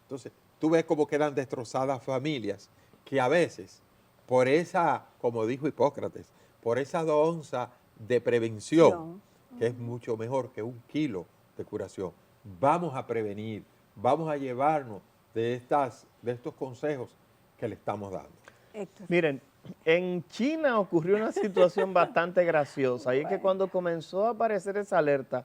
S2: Entonces, tú ves cómo quedan destrozadas familias que a veces, por esa, como dijo Hipócrates, por esa onza de prevención, que es mucho mejor que 1 kilo de curación, vamos a prevenir, vamos a llevarnos de estos consejos que le estamos dando.
S3: Héctor.
S1: Miren, en China ocurrió una situación bastante graciosa, y es que cuando comenzó a aparecer esa alerta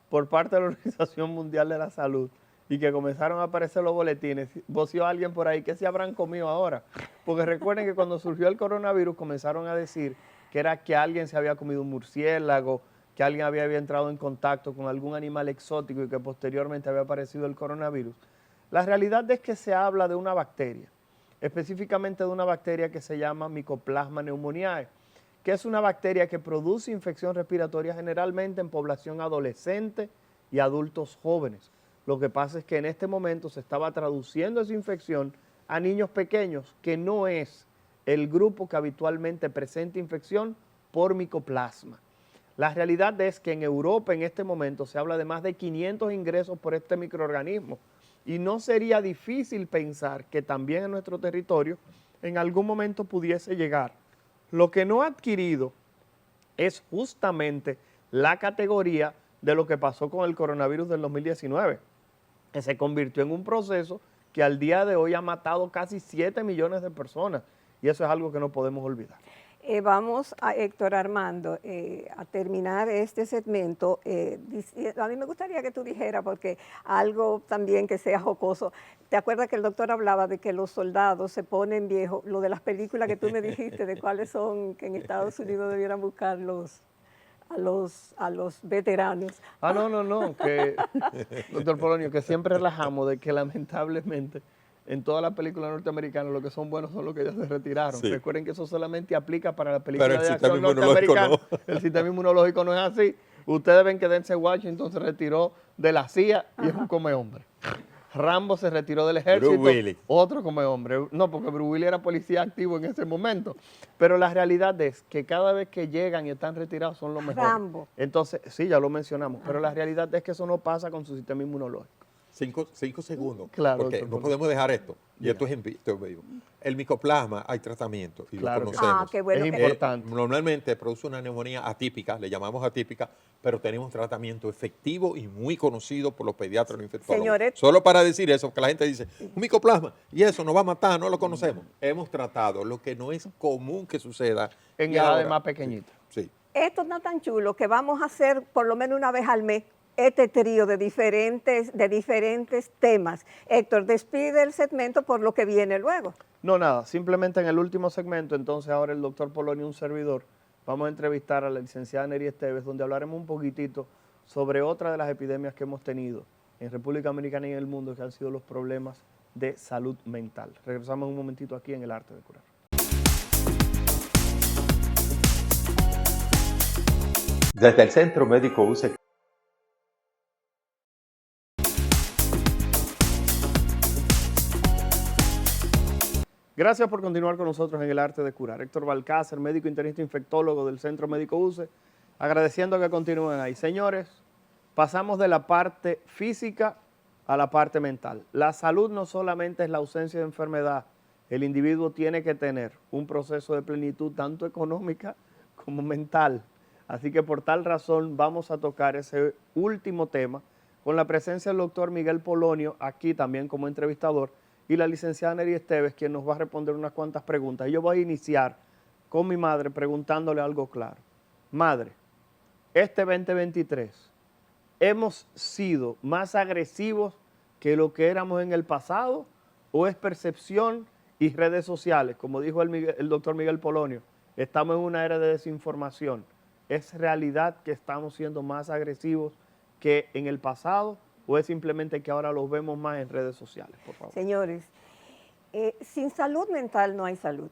S1: por parte de la Organización Mundial de la Salud y que comenzaron a aparecer los boletines, voció a alguien por ahí, ¿qué se habrán comido ahora? Porque recuerden que cuando surgió el coronavirus comenzaron a decir que era que alguien se había comido un murciélago, que alguien había entrado en contacto con algún animal exótico y que posteriormente había aparecido el coronavirus. La realidad es que se habla de una bacteria, específicamente de una bacteria que se llama Mycoplasma pneumoniae, que es una bacteria que produce infección respiratoria generalmente en población adolescente y adultos jóvenes. Lo que pasa es que en este momento se estaba traduciendo esa infección a niños pequeños, que no es el grupo que habitualmente presenta infección por micoplasma. La realidad es que en Europa en este momento se habla de más de 500 ingresos por este microorganismo, y no sería difícil pensar que también en nuestro territorio en algún momento pudiese llegar. Lo que no ha adquirido es justamente la categoría de lo que pasó con el coronavirus del 2019, que se convirtió en un proceso que al día de hoy ha matado casi 7 millones de personas. Y eso es algo que no podemos olvidar.
S3: Vamos a Héctor Armando a terminar este segmento. A mí me gustaría que tú dijeras, porque algo también que sea jocoso. ¿Te acuerdas que el doctor hablaba de que los soldados se ponen viejos? Lo de las películas que tú me dijiste, de cuáles son que en Estados Unidos debieran buscar a los veteranos.
S1: No, que, doctor Polonio, que siempre relajamos de que lamentablemente en todas las películas norteamericanas lo que son buenos son los que ya se retiraron.
S2: Sí.
S1: Recuerden que eso solamente aplica para la película
S2: Pero
S1: de acción norteamericana. El sistema inmunológico no es así. Ustedes ven que Denzel Washington se retiró de la CIA y es un come hombre. Rambo se retiró del ejército,
S2: Bruce Willis.
S1: otro come hombre. No, porque Bruce Willis era policía activo en ese momento. Pero la realidad es que cada vez que llegan y están retirados son los mejores.
S3: Rambo.
S1: Entonces, sí, ya lo mencionamos, pero la realidad es que eso no pasa con su sistema inmunológico.
S2: 5 segundos,
S1: Claro,
S2: porque
S1: doctor.
S2: no podemos dejar esto, y esto es en vivo. El micoplasma hay tratamiento y
S1: Claro
S2: lo
S1: que
S2: conocemos.
S3: Ah, qué bueno.
S1: Es importante.
S2: Normalmente produce una neumonía atípica, le llamamos atípica, pero tenemos tratamiento efectivo y muy conocido por los pediatras y los infectólogos.
S3: Señores.
S2: Solo para decir eso, que la gente dice, un micoplasma, y eso nos va a matar, no lo conocemos. Hemos tratado lo que no es común que suceda.
S1: En
S2: y
S1: edades
S2: ahora-
S1: más pequeñitas.
S2: Sí.
S3: Esto está tan chulo que vamos a hacer por lo menos una vez al mes este trío de diferentes temas. Héctor, despide el segmento por lo que viene luego.
S1: No, nada, simplemente en el último segmento, entonces ahora el doctor Polonio, un servidor, vamos a entrevistar a la licenciada Neri Esteves, donde hablaremos un poquitito sobre otra de las epidemias que hemos tenido en República Dominicana y en el mundo, que han sido los problemas de salud mental. Regresamos un momentito aquí en El Arte de Curar.
S2: Desde el Centro Médico UCE.
S1: Gracias por continuar con nosotros en El Arte de Curar. Héctor Balcácer, médico internista infectólogo del Centro Médico UCE, agradeciendo que continúen ahí. Señores, pasamos de la parte física a la parte mental. La salud no solamente es la ausencia de enfermedad, el individuo tiene que tener un proceso de plenitud tanto económica como mental. Así que por tal razón vamos a tocar ese último tema con la presencia del doctor Miguel Polonio, aquí también como entrevistador, y la licenciada Neri Esteves, quien nos va a responder unas cuantas preguntas. Y yo voy a iniciar con mi madre preguntándole algo claro. Madre, este 2023, ¿hemos sido más agresivos que lo que éramos en el pasado o es percepción y redes sociales? Como dijo el doctor Miguel Polonio, estamos en una era de desinformación. ¿Es realidad que estamos siendo más agresivos que en el pasado o es simplemente que ahora los vemos más en redes sociales? Por favor.
S3: Señores, sin salud mental no hay salud.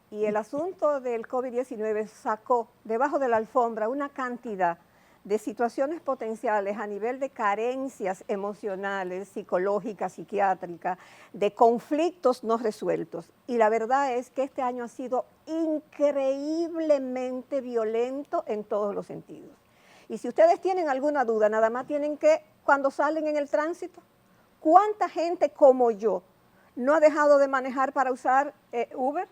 S3: Y el asunto del COVID-19 sacó debajo de la alfombra una cantidad de situaciones potenciales a nivel de carencias emocionales, psicológicas, psiquiátricas, de conflictos no resueltos. Y la verdad es que este año ha sido increíblemente violento en todos los sentidos. Y si ustedes tienen alguna duda, nada más tienen que, cuando salen en el tránsito, ¿cuánta gente como yo no ha dejado de manejar para usar Uber?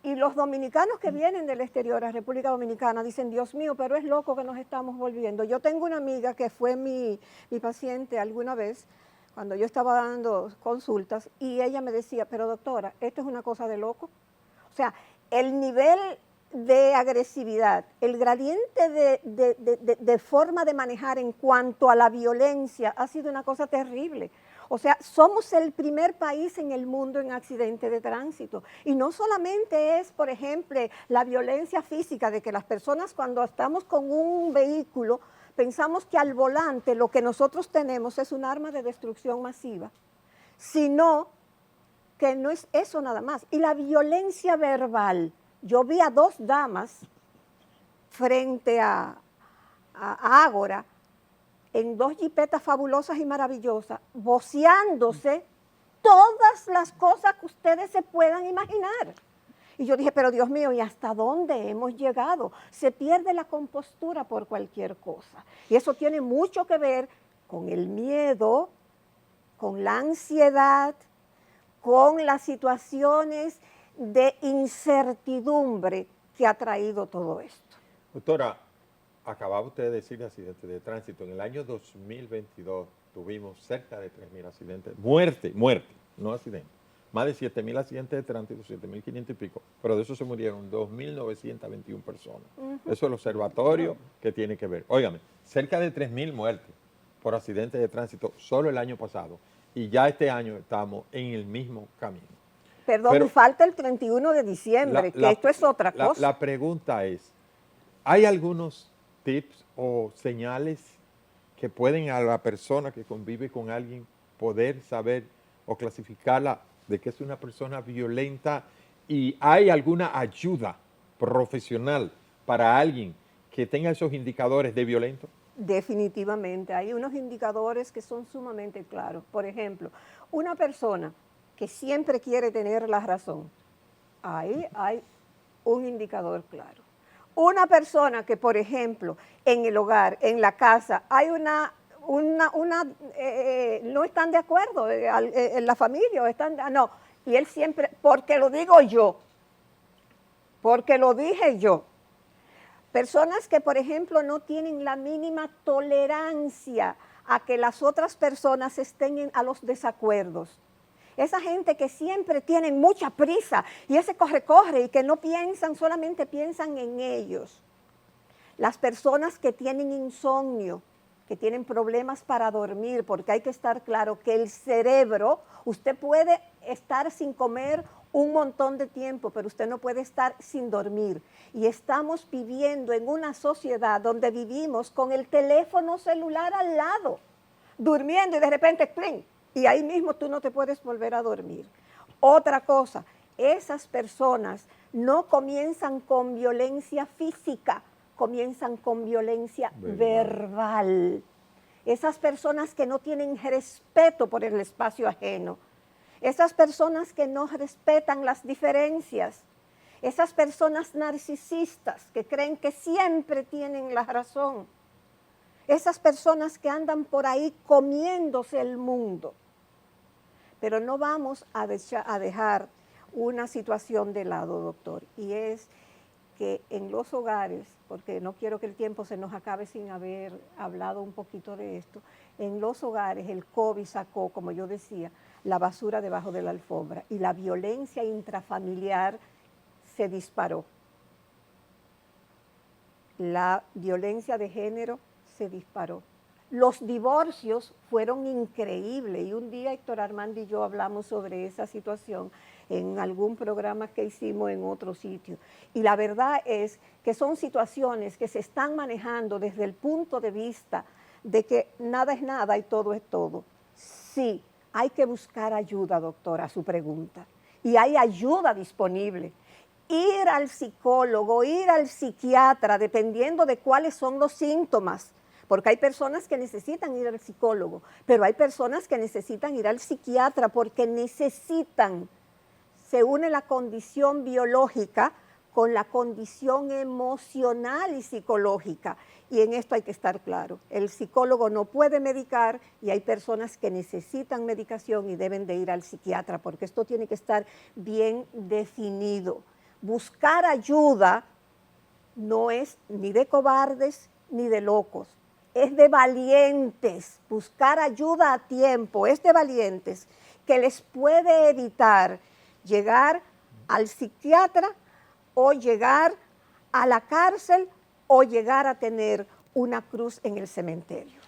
S3: Y los dominicanos que vienen del exterior a República Dominicana dicen, Dios mío, pero es loco que nos estamos volviendo. Yo tengo una amiga que fue mi paciente alguna vez, cuando yo estaba dando consultas, y ella me decía, pero doctora, esto es una cosa de loco. O sea, el nivel de agresividad, el gradiente de forma de manejar en cuanto a la violencia ha sido una cosa terrible. O sea, somos el primer país en el mundo en accidente de tránsito. Y no solamente es, por ejemplo, la violencia física de que las personas cuando estamos con un vehículo pensamos que al volante lo que nosotros tenemos es un arma de destrucción masiva, sino que no es eso nada más. Y la violencia verbal. Yo vi a 2 damas frente a Ágora, en 2 jipetas fabulosas y maravillosas, voceándose todas las cosas que ustedes se puedan imaginar. Y yo dije, pero Dios mío, ¿y hasta dónde hemos llegado? Se pierde la compostura por cualquier cosa. Y eso tiene mucho que ver con el miedo, con la ansiedad, con las situaciones de incertidumbre que ha traído todo esto.
S2: Doctora, acababa usted de decir accidente de tránsito. En el año 2022 tuvimos cerca de 3.000 accidentes. Muerte, no accidentes. Más de 7.000 accidentes de tránsito, 7.500 y pico, pero de eso se murieron 2.921 personas. Eso es el observatorio que tiene que ver. Óigame, cerca de 3.000 muertes por accidentes de tránsito solo el año pasado. Y ya este año estamos en el mismo camino.
S3: Perdón,
S2: Pero
S3: me falta el 31 de diciembre, que esto es otra cosa.
S2: La pregunta es, ¿hay algunos tips o señales que pueden a la persona que convive con alguien poder saber o clasificarla de que es una persona violenta, y hay alguna ayuda profesional para alguien que tenga esos indicadores de violento?
S3: Definitivamente, hay unos indicadores que son sumamente claros. Por ejemplo, una persona que siempre quiere tener la razón, ahí hay un indicador claro. Una persona que, por ejemplo, en el hogar, en la casa, hay no están de acuerdo en la familia, o no, y él siempre, porque lo digo yo, porque lo dije yo. Personas que, por ejemplo, no tienen la mínima tolerancia a que las otras personas estén a los desacuerdos. Esa gente que siempre tienen mucha prisa y ese corre y que no piensan, solamente piensan en ellos. Las personas que tienen insomnio, que tienen problemas para dormir, porque hay que estar claro que el cerebro, usted puede estar sin comer un montón de tiempo, pero usted no puede estar sin dormir. Y estamos viviendo en una sociedad donde vivimos con el teléfono celular al lado, durmiendo y de repente, ¡pling!, y ahí mismo tú no te puedes volver a dormir. Otra cosa, esas personas no comienzan con violencia física, comienzan con violencia verbal. Esas personas que no tienen respeto por el espacio ajeno, esas personas que no respetan las diferencias, esas personas narcisistas que creen que siempre tienen la razón, esas personas que andan por ahí comiéndose el mundo. Pero no vamos a dejar una situación de lado, doctor, y es que en los hogares, porque no quiero que el tiempo se nos acabe sin haber hablado un poquito de esto, en los hogares el COVID sacó, como yo decía, la basura debajo de la alfombra y la violencia intrafamiliar se disparó. La violencia de género se disparó. Los divorcios fueron increíbles y un día Héctor Armando y yo hablamos sobre esa situación en algún programa que hicimos en otro sitio. Y la verdad es que son situaciones que se están manejando desde el punto de vista de que nada es nada y todo es todo. Sí, hay que buscar ayuda, doctora, a su pregunta. Y hay ayuda disponible. Ir al psicólogo, ir al psiquiatra, dependiendo de cuáles son los síntomas. Porque hay personas que necesitan ir al psicólogo, pero hay personas que necesitan ir al psiquiatra porque necesitan. Se une la condición biológica con la condición emocional y psicológica. Y en esto hay que estar claro. El psicólogo no puede medicar y hay personas que necesitan medicación y deben de ir al psiquiatra porque esto tiene que estar bien definido. Buscar ayuda no es ni de cobardes ni de locos. Es de valientes. Buscar ayuda a tiempo es de valientes que les puede evitar llegar al psiquiatra o llegar a la cárcel o llegar a tener una cruz en el cementerio.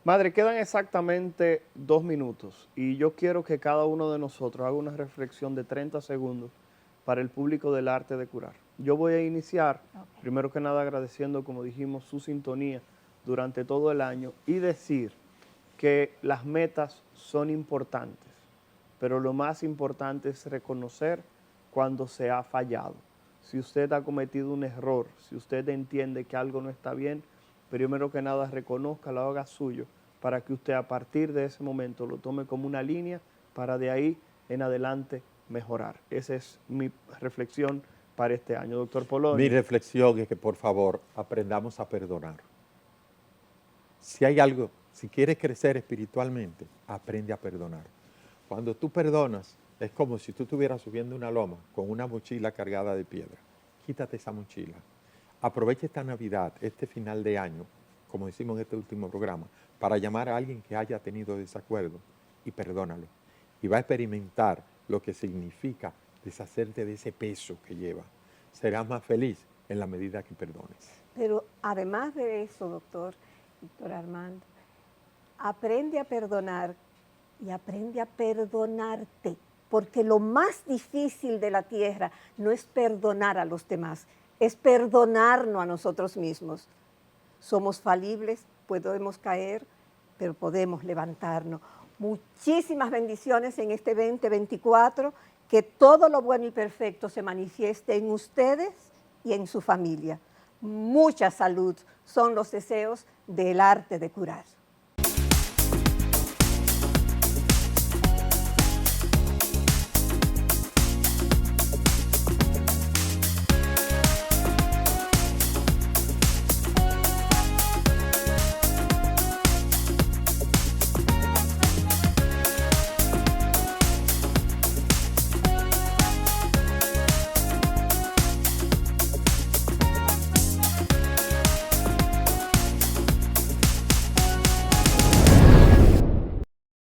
S1: Madre, quedan exactamente 2 minutos y yo quiero que cada uno de nosotros haga una reflexión de 30 segundos para el público del arte de curar. Yo voy a iniciar, primero que nada, agradeciendo, como dijimos, su sintonía durante todo el año y decir que las metas son importantes, pero lo más importante es reconocer cuando se ha fallado. Si usted ha cometido un error, si usted entiende que algo no está bien, primero que nada reconozca, lo haga suyo, para que usted a partir de ese momento lo tome como una línea para de ahí en adelante mejorar. Esa es mi reflexión para este año, doctor Polonio.
S2: Mi reflexión es que por favor aprendamos a perdonar. Si hay algo, si quieres crecer espiritualmente, aprende a perdonar. Cuando tú perdonas, es como si tú estuvieras subiendo una loma con una mochila cargada de piedra. Quítate esa mochila. Aprovecha esta Navidad, este final de año, como decimos en este último programa, para llamar a alguien que haya tenido desacuerdo y perdónalo. Y va a experimentar lo que significa deshacerte de ese peso que lleva. Serás más feliz en la medida que perdones.
S3: Pero además de eso, doctor Armando, aprende a perdonar y aprende a perdonarte, porque lo más difícil de la tierra no es perdonar a los demás, es perdonarnos a nosotros mismos. Somos falibles, podemos caer, pero podemos levantarnos. Muchísimas bendiciones en este 2024, que todo lo bueno y perfecto se manifieste en ustedes y en su familia. Mucha salud son los deseos del arte de curar.